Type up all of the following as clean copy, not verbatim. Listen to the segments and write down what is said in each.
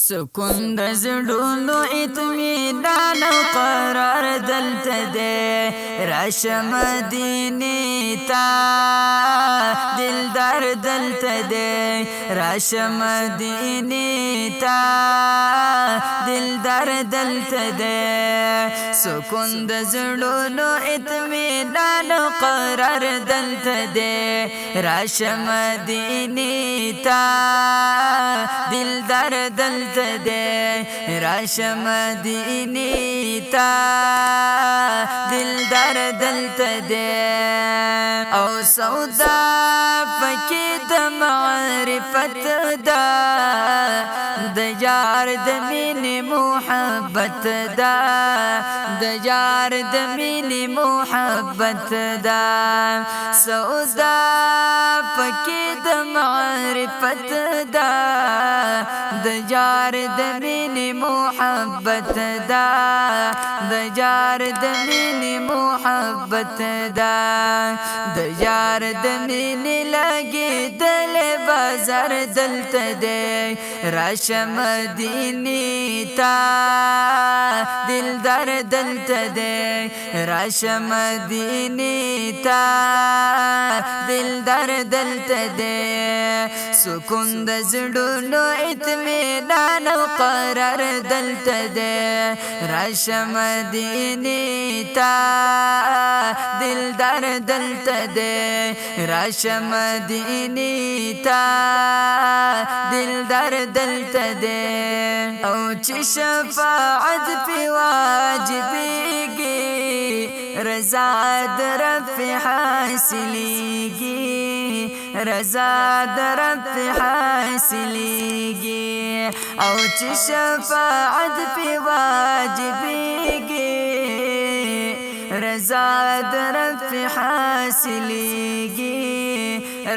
سکون د زړونو اطمینان او قرار دلته دی راشه مدینې ته دلدار دلته دی راشه مدینې ته دلدار دلته دی سکون د زړونو اطمینان او قرار دلته دی راشه مدینې ته دلدار دلته دی راشه مدینې ته دلدار دلته دی او سودا پکې د معرفت دا د یار د مینې محبت دا د یار د مینې محبت دا سودا پکې د معرفت دا د یار د مینې محبت دا د یار د مینې محبت دا د یار د مینې لګېدل بازار دلته دی راشه مدینې ته دلدار دلته دی راشه مدینې ته دلدار دلته دی سکون د زړونو اطمینان او قرار دلته دی راشه مدینې ته دلدار دلته دی راشه مدینې ته دلدار دلته دی او چې شفاعت پې واجبېږي رضا د رب حاصلېږي رضا د رب حاصلېږي او چې شفاعت پې واجبېږي رضا د رب حاصلېږي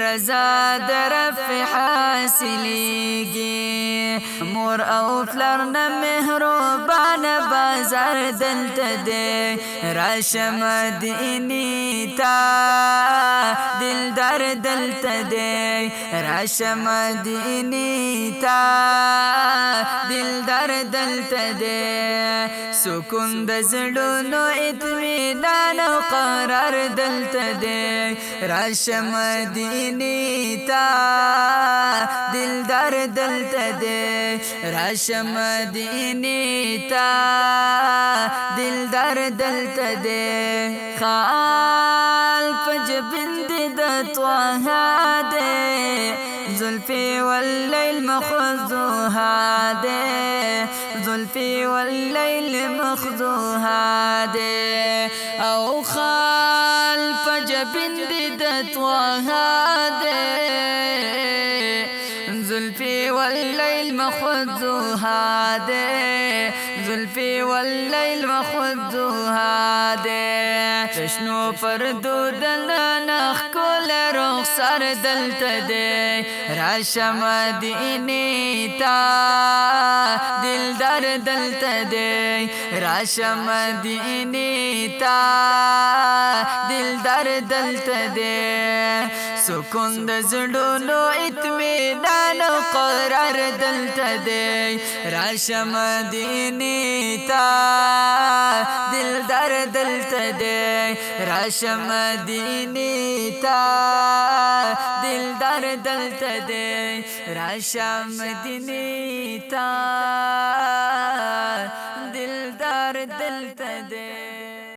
رضا د رب حاصلېږي مور او پلار نه مهربان بازار دلته دی راشه مدینې ته دلدار دلته دی راشه مدینې ته دلدار دلته دی سکون د زړونو اطمینان او قرار دلته دی راشه مدینې ته دلدار دلته دی راشه مدینې ته دلدار دلته دی خال پجبند د طه دی زلفی واللیل مخضوها دی زلفی واللیل مخضوها دی او خال پجبند د طه دی زلفی واللیل مخضوها دی زلفی واللیل مخضوها دی تشنو پردو دلنا ښکل رخسار دلته دی راشه مدینې ته دلدار دلته دی راشه مدینې ته دلدار دلته دی سکون د زړونو اطمینان او قرار دلته دی راشه مدینې ته دلدار دلته دی راشه مدینې ته دلدار دلته دی راشه مدینې ته دلدار دلته دی